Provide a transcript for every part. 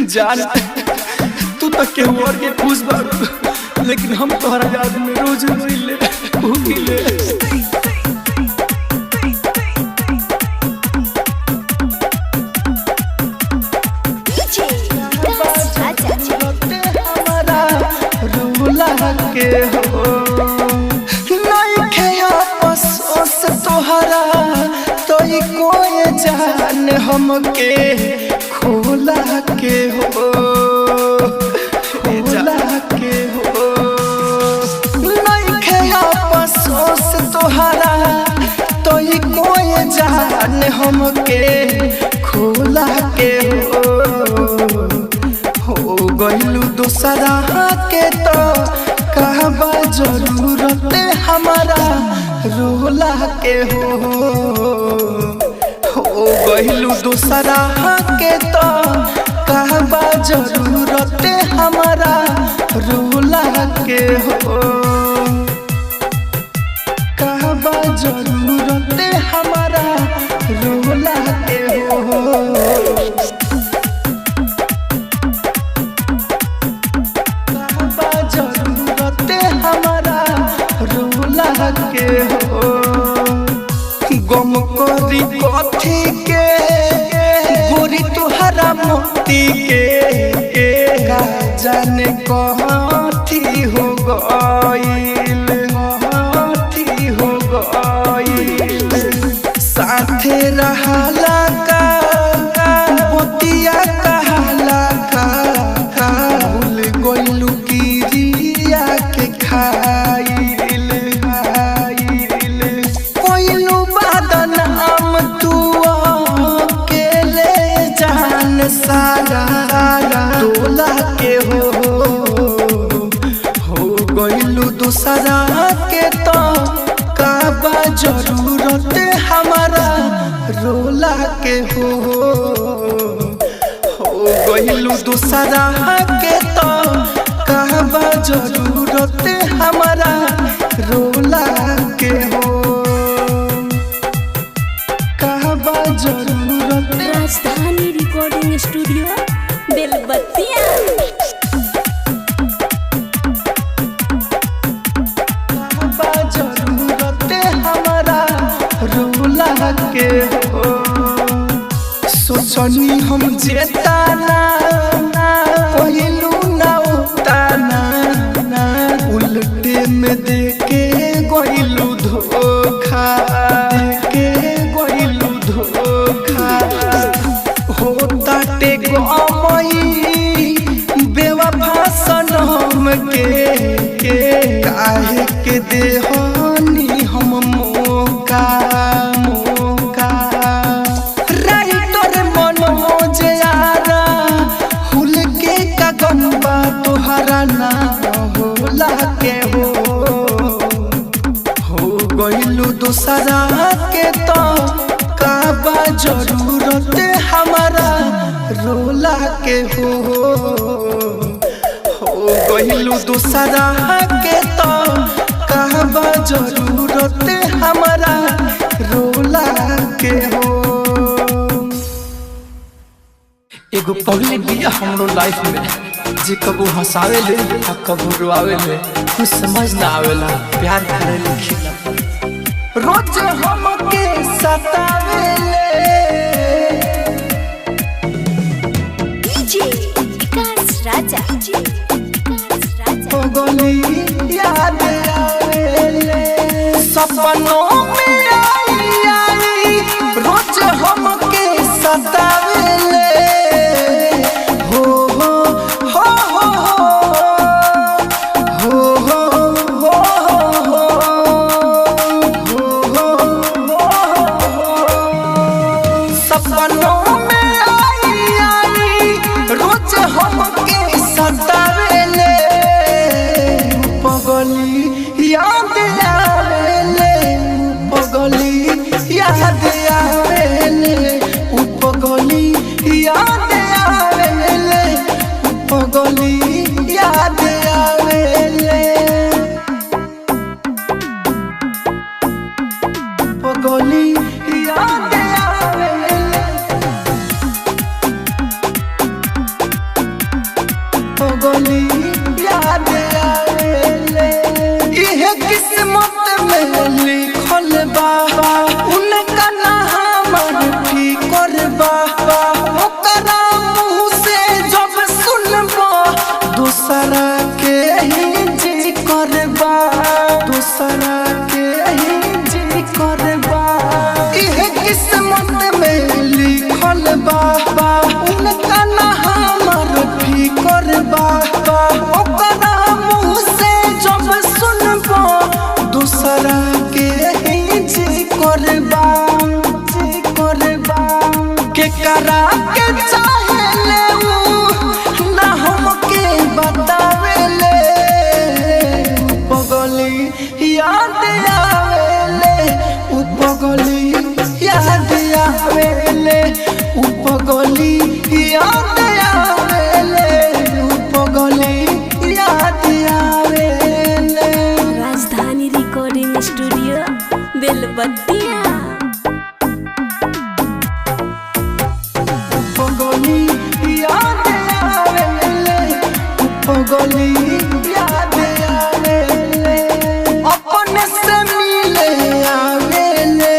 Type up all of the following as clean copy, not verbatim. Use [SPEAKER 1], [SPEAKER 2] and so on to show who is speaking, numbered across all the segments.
[SPEAKER 1] जान तू तो केहू और के खुश बारू, लेकिन हम तोहरा याद में रोज रोइले भूखिले। के हो नहीं खेया अफसोस तोहरा तो कोई जान हमके खोला के हो, खोला के हो नहीं खेया अफसोस तोहरा तो कोई जान हमके खोला के हो गइलू दूसरा के तो कहबा जरूरत हमारा रोला के हो गइलू दूसरा के तो कहबा जरूरत हमारा रोला के हो, कहबा जरूरत हमारा रोला के हो। के हो गम करी कथी के गोरी तुहरा मोती के जाने कथी हो गइल, कथी हो गइल साथे रहला का मोतिया कहला का भूल गइलू गिरिया के खाई सारा तोला के हो गइलू दूसरा के तो कहबा जरूरत हमारा रोला के हो गइलू दूसरा के तो कहबा जरूरत हमारा रोला के हो, कहबा जरूरत।
[SPEAKER 2] राजधानी रिकॉर्डिंग स्टूडियो बेलबत्तिया।
[SPEAKER 1] कहबा जरूरत हमारा रोला के हो सोचनी हम जेताना कहलू ना उताना उल्टे में देके गइलू धोखा, देके गइलू धोखा होताटे गमई बेवफा सनम के काहे के देहनी हम मौका, मौका राइटर मनोज यारा हुल के का गंबा तोहरा ना होला के हो गइलू दूसरा के तो कहबा जरूरत हमारा रोला के हो गइलू दूसरा के तो कहबा जरूरत हमारा रोला के हो। एगो पगली बिया हमरो लाइफ में जे कबो हंसावे ले आ कबो रोआवे ले, कुछ समझ ना आवेला प्यार करे लिखी रोज हमके सतावे ले
[SPEAKER 2] डीजे विकास राजा, डीजे विकास राजा
[SPEAKER 1] पगली याद आवेले सपनों में आई आई रोज हमके सतावे ले हो हो हो हो हो हो हो सपनों में आई आई रोज हमके सतावे ले पगली याद आवेले, पगली याद आवेले पगली याद आवेले, पगली याद आवेले, पगली याद आवेले। में लिखल बा उनका ना हमर फिकर बा ओकरा मुँह से जब सुनबा दूसरा के ही जी करबा दूसरा के ही जी करबा इहे किस्मत में लिखल बा उनका ना हमर फिकर बा ओकरा मुँह से जब सुनबा दूसरा के ही जी करबा के करा के चाहेले उ ना हमके बतावेले पगली याद आवेले उ पगली याद आवेले उ पगली याद आवेले उ पगली याद आवेले।
[SPEAKER 2] राजधानी रिकॉर्डिंग स्टूडियो बेलबत्तिया।
[SPEAKER 1] पगली याद आवेले पगली याद आवेले अपने से मिले आवेले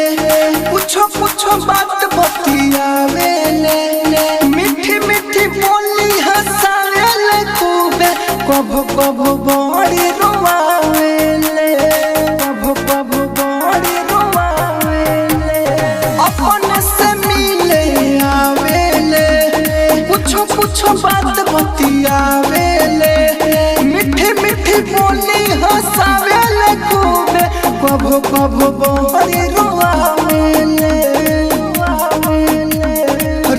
[SPEAKER 1] कुछो बात बतियावेले मीठी मीठी बोली हंसावेले खूबे कभो बड़ी रोवावेले कभो बड़ी रोवावेले अपने से मिले आवेले कुछो बात बतियावेले मीठी मीठी बोली हंसावेले खूबे कभो बड़ी रोवावेले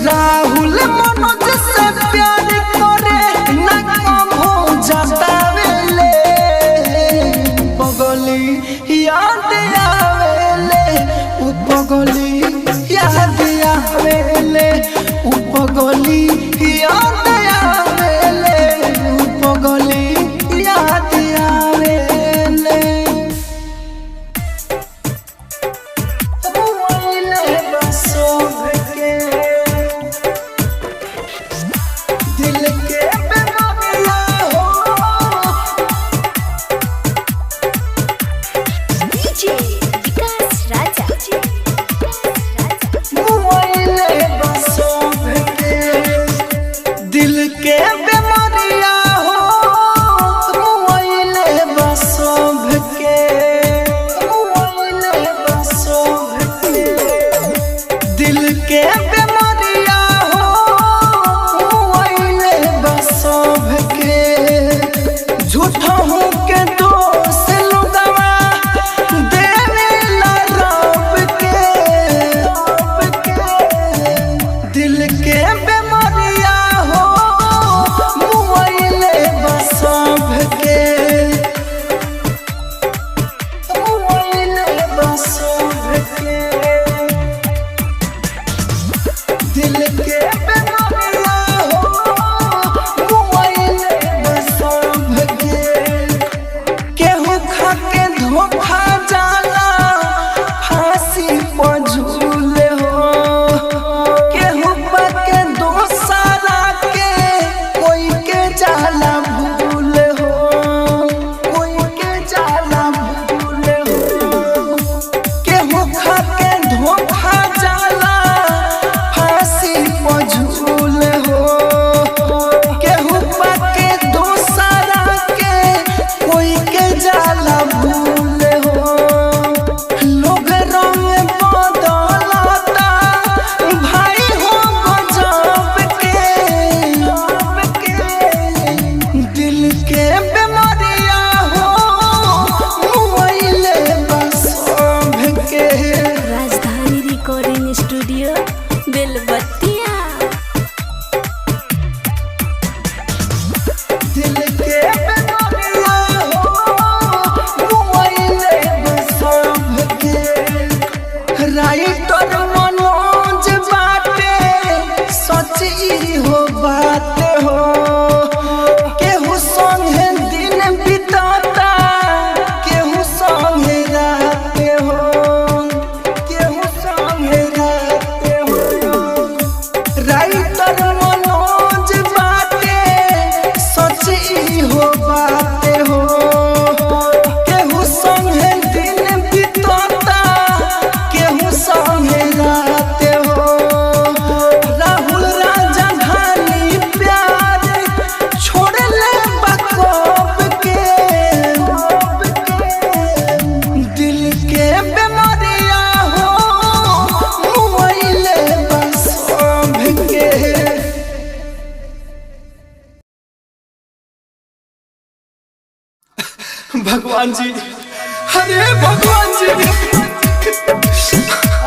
[SPEAKER 1] राहुल मनोज से प्यार करे ना कभो जतावेले पगली याद आवेले उ पगली याद आवेले उ पगली याद आवेले उ पगली याद आवेले रोइले बसो के दिल के बेमारिया हो
[SPEAKER 2] डीजे विकास राजा।
[SPEAKER 1] रोइले बसो के दिल के बेमारिया हो रोइले बसो के रोइले बसो के दिल के बेमारिया हो रोइले बसो के झूठा हूँ के दोस्त लुगावा देने ला रब के दिल के बेमारिया हो रोइले बसो के रोइले बसो के दिल के बेमारिया हो रोइले बसो के केहू खा के धोखा जाला फांसी पर झूले हो केहू के दोसरा के कोई के जाला भूल हो कोई के जाला भूल हो केहू खा के धोखा जाला फांसी पर झूल हो केहू के दोसरा के कोई के जाला भूल हो लोग रंग बदलता भाई हो गजब के दिल के बेमारिया हो रोइले बसो के
[SPEAKER 2] राजधानी रिकॉर्डिंग स्टूडियो बेलबत्तिया।
[SPEAKER 1] दिल के बेमारिया हो रोइले बसो के राइटर मनोज बाटे सच ई हो बात हो केहू संगे दिन बिताता केहू संगे रात हो केहू संगे रात हो राइटर मनोज बाटे सच ई हो बात हो केहू संगे दिन भगवान जी, अरे भगवान जी,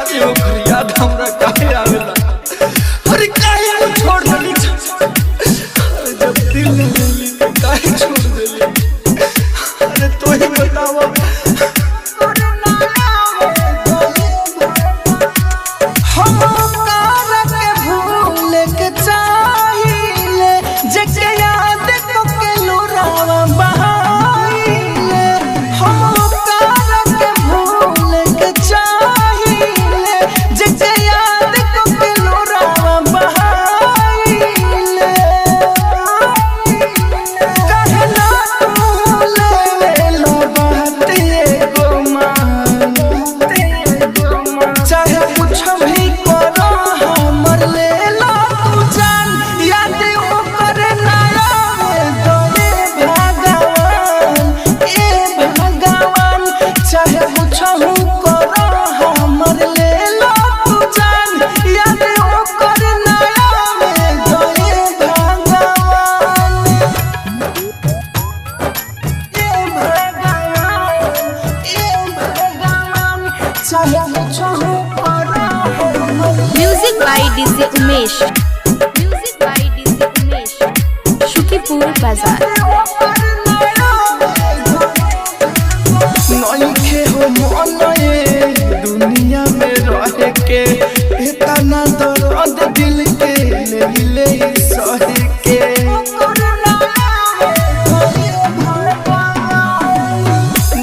[SPEAKER 1] अरे ओ याद हमरा काहे आवेला, अरे काहे को छोड़ देली, अरे जब दिल न मिली तो काहे छोड़ देली, अरे तो ही बतावा हम कारा के भूल के चाहिए जगे याद को के लुरावा बहाइले, हम कारा के भूल के चाहिए जगे याद को के लुरावा बहाइले, कहना ले लो बात ये गुमान, चाहे कुछ भी करो हमर ले लो तू जान, याद वो करे ना आवे तो ये भगवान, चाहे कुछ भी करो हमर ले लो तू जान, याद वो करे ना आवे तो ये भगवान, चाहे कुछ भी करो
[SPEAKER 2] music by DJ Umesh, music by DJ Umesh, Shukipur Bazar.
[SPEAKER 1] नइखे हो मन ये दुनिया में रह के, इतना दर्द दिल के ले सह के,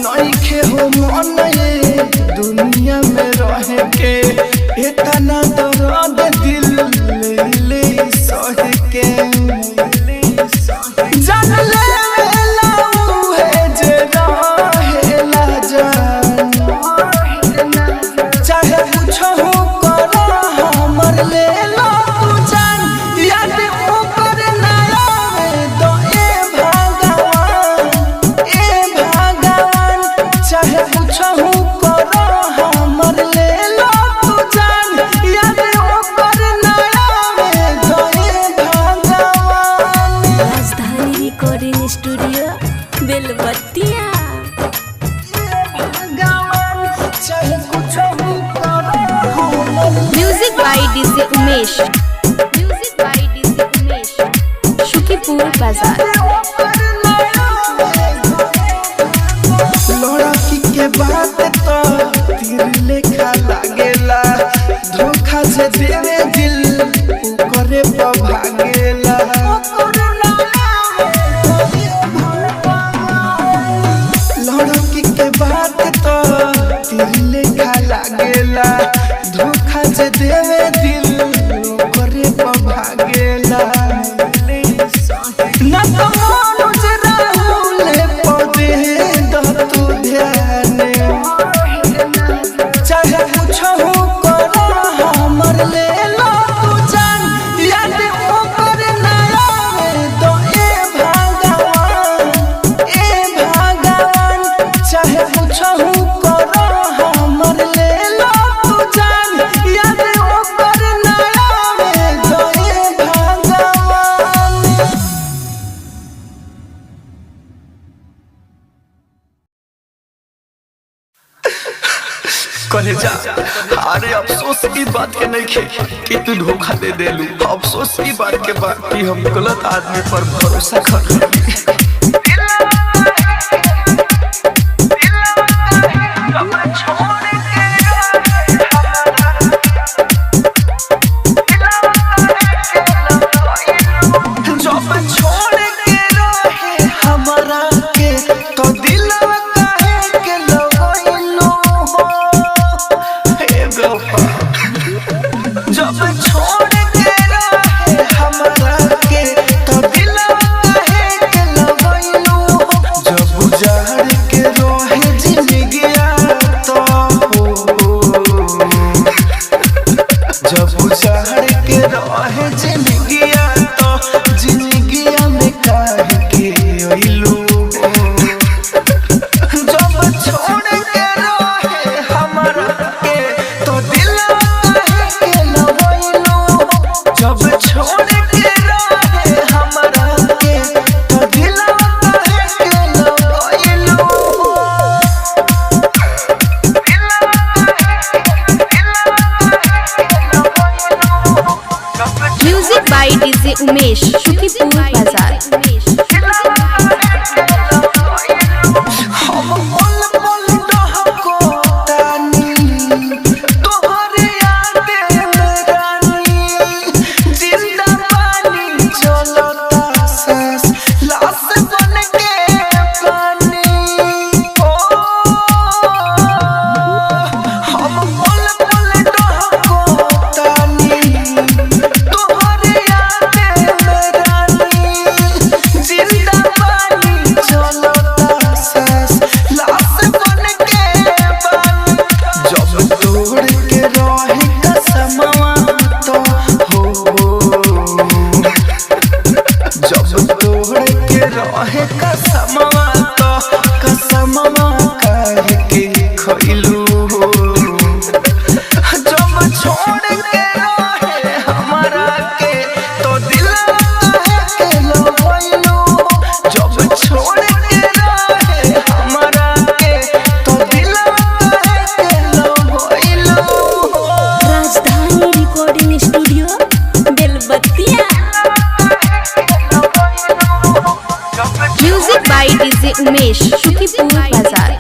[SPEAKER 1] नइखे हो मन ये दुनिया में रह के, इतना दर्द दिल ले सह के, जान लेवेला उहे जे रहेला जान, चाहे कुछ हो करो हमर ले लो तू जान, याद वो करे ना आवे तो ए भगवान, चाहे कुछ हो करो हमर ले लो तू जान, याद वो करे ना आवे तो ए भगवान।
[SPEAKER 2] राजधानी रिकॉर्डिंग स्टूडियो बेलबत्तिया।
[SPEAKER 1] चाहे कुछ भी करो
[SPEAKER 2] music by DJ Umesh, music by DJ Umesh, Shukipur Bazar.
[SPEAKER 1] लड़की के बात तो तीर लेखा लागेला, धोखा से देवे दिल करे पर भागेला, लड़की के बात तो तीर लेखा लागेला, धोखा से देवे दिल करे पर भागेला, ना तो मनुज राहुल पदे द तू ध्यान, चाहे कुछ हो करो हमर ले लो तू जान, याद वो करे ना आवे तो ए भगवान, चाहे कुछ हो करो हमर ले लो तू जान, याद वो करे ना आवे तो ए भगवान। करे जा, अरे अफसोस की बात के नहीं खे कि तू धोखा दे देलू, अफसोस की बात के बाद कि हम गलत आदमी पर भरोसा कर लेली। जब छोड़ के रहे हमरा के तो दिलवा काहे के लगइलो हो, हे बेवफा, जब छोड़ के रहे हमरा के तो दिलवा काहे के
[SPEAKER 2] डीजे उमेश, शुकीपुर बाजार।
[SPEAKER 1] कसमवा तो कसमवा करके खइलू जब छोड़ के रहे हमरा के तो दिलवा के लगइलू जब छोड़ के रहे हमरा के तो दिलवा के लगइलू।
[SPEAKER 2] Rajdhani recording studio Belbattiya. Music by DJ Umesh, Shukipur Bazar.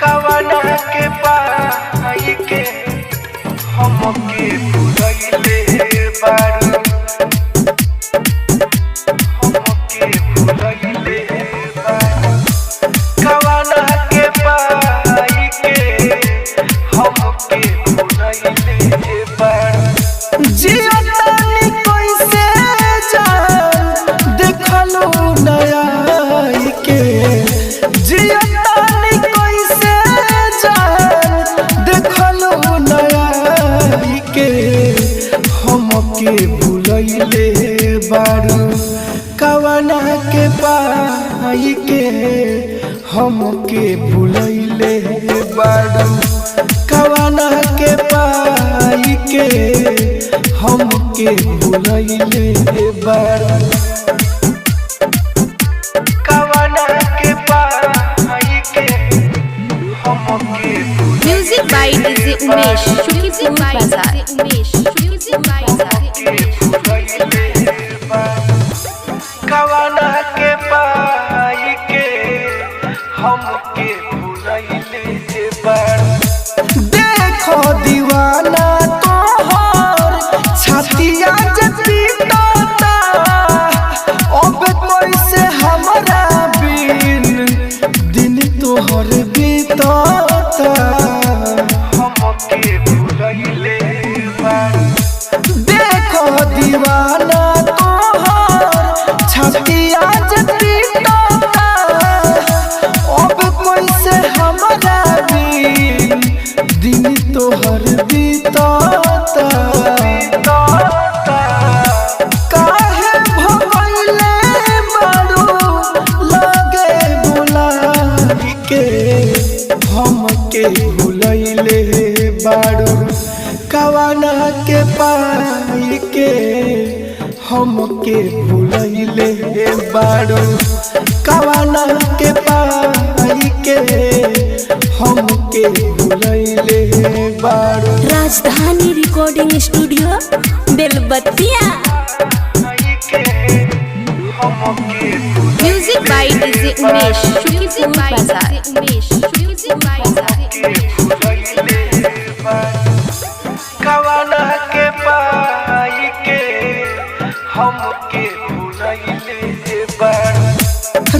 [SPEAKER 1] कवना के पाई के हमके भुलइले बारू हमके भुलइले बारू कवना के पाई के हमके भुलइले बारू जियो तानी कैसे जान देखलो नया के जियो तानी कैसे जान देखलो नया के हमके भुलइले बारू कवना के पाई के हमके भुलइले बारू कवना के पाई के हमके भुलइले बारू कवना के पाई के हमके
[SPEAKER 2] music by DJ Umesh, Shukipur Bazar.
[SPEAKER 1] कवना के पाई के हमके भुलइले बारू देखो दीवाना तोहर छतिया जपीता अब कैसे हमरा बिन दिन तोहर बीता हमके भुलइले बारू देखो दीवाना तोहर छतिया जपीता अब कैसे हमरा बिन दिन तोहर बीता काहे भइले बारू लगे बुलाई के हमके भुलइले बारू कवना के पाई के हमके भुलइले बारू कवना के पाई के हमके भुलइले बारू।
[SPEAKER 2] Rajdhani recording studio Belbattiya. Music by DJ Umesh, Shukipur Bazar.
[SPEAKER 3] कवाना के पाई के हमके भुलैले बारू।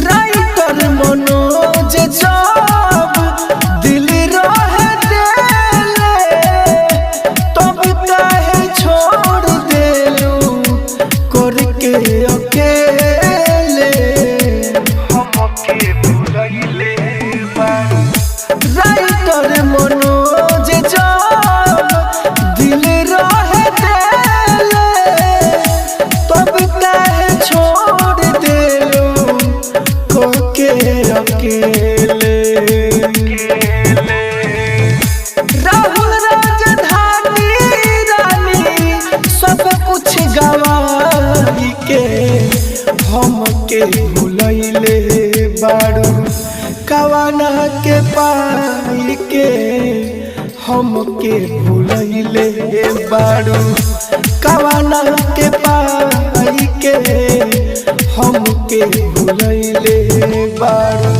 [SPEAKER 1] राइटर मनोज जब दिल रहे देले तब काहे छोड़ देलू करके अकेले
[SPEAKER 3] हमके भुलैले बारू।
[SPEAKER 1] राइटर मनोज जब दिल रहे देले तब काहे छोड़ देलू करके अकेले राहुल राजधानी रानी सब कुछ गवाई के हमके भुलैले बारू। कवाना के पाई के हमके भुलैले बारू। कवाना के पाई के हमके भुलैले बारू।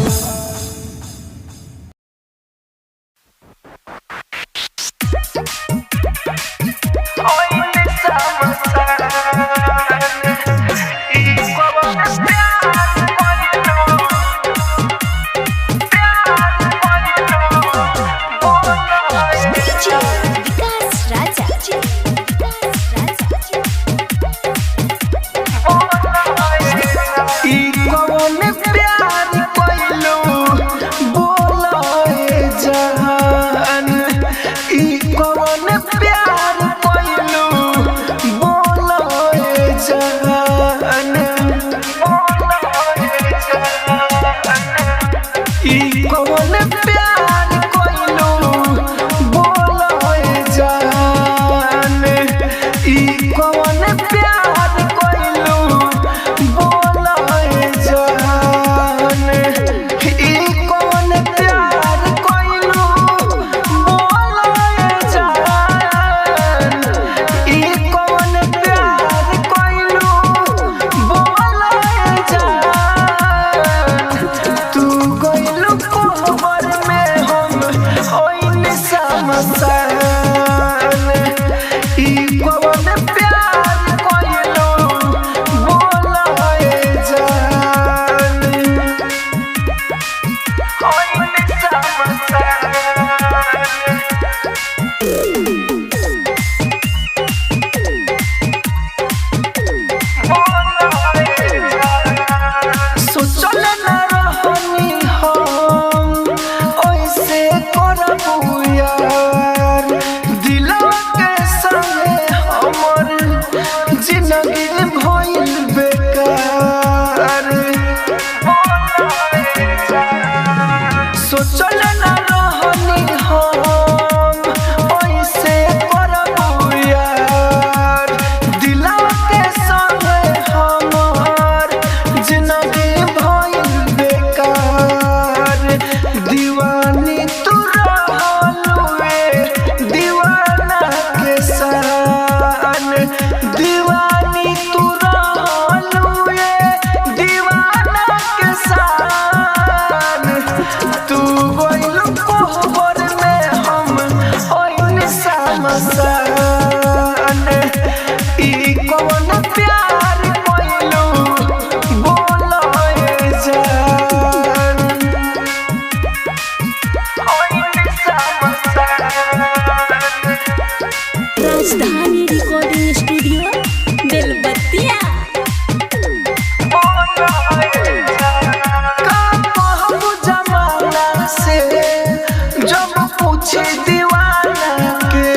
[SPEAKER 2] राजधानी रिकॉर्डिंग स्टूडियो बेलबत्तिया।
[SPEAKER 1] जब पूछी दीवाना के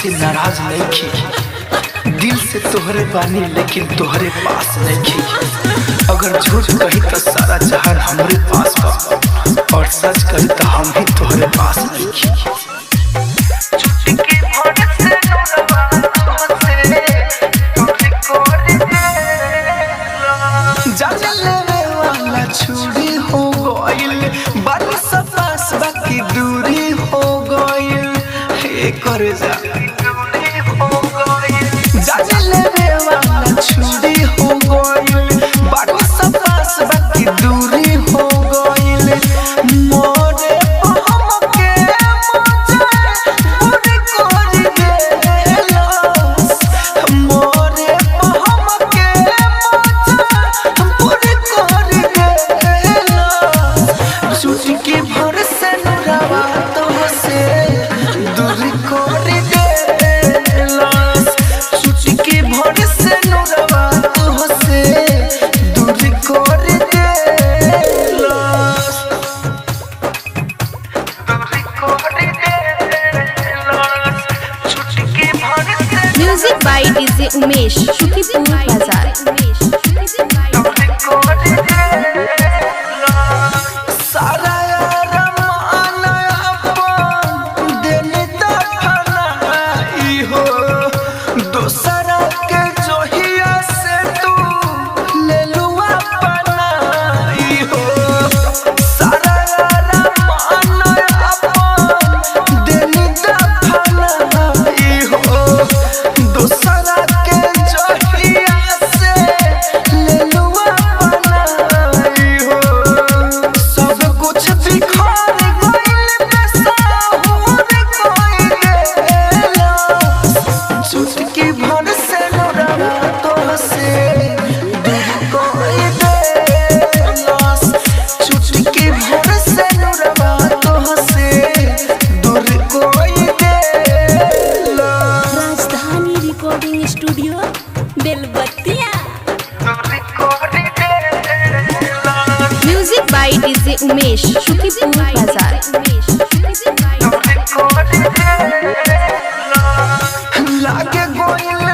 [SPEAKER 1] से नाराज नहीं की, दिल से तोहरे बानी लेकिन तोहरे पास नहीं की। अगर झूठ कही तो सारा जहान हमरे पास बा, और सच कही तो हम ही तोहरे पास नहीं की। छुरी हो गइल बारिश पास बाकी दूरी हो गइल, कर जा जाने लेवे वाला छुरी हो गइल बारिश पास बाकी दूरी हो गइल। मोरे हम के मजा पूरी कर देलस, मोरे हम के मजा पूरी कर देलस। चुटकी भर से नुरावा तो से दूर कर देलस, चुटकी भर से नुरावा तो से दूर कर देलस।
[SPEAKER 2] Music by DJ Umesh, Shukipur Bazar.
[SPEAKER 1] सारा रमान अपन देने दफनाई हो, दोसरा के जोहिया से तू ले लुआ पनाई हो। सारा रमान अपन देने दफनाई हो, दोसरा के जोहिया से ले लुआ पनाई हो। सब कुछ बिखर गइल बेसाहुर कोई देलस, चुटकी भर से नुरावा तो से दूर कोई देलस, चुटकी भर से नुरावा तो से दूर कोई देलस।
[SPEAKER 2] Rajdhani recording studio Belbattiya. Music by DJ Umesh, Shukipur Bazar.
[SPEAKER 1] लागे गोइल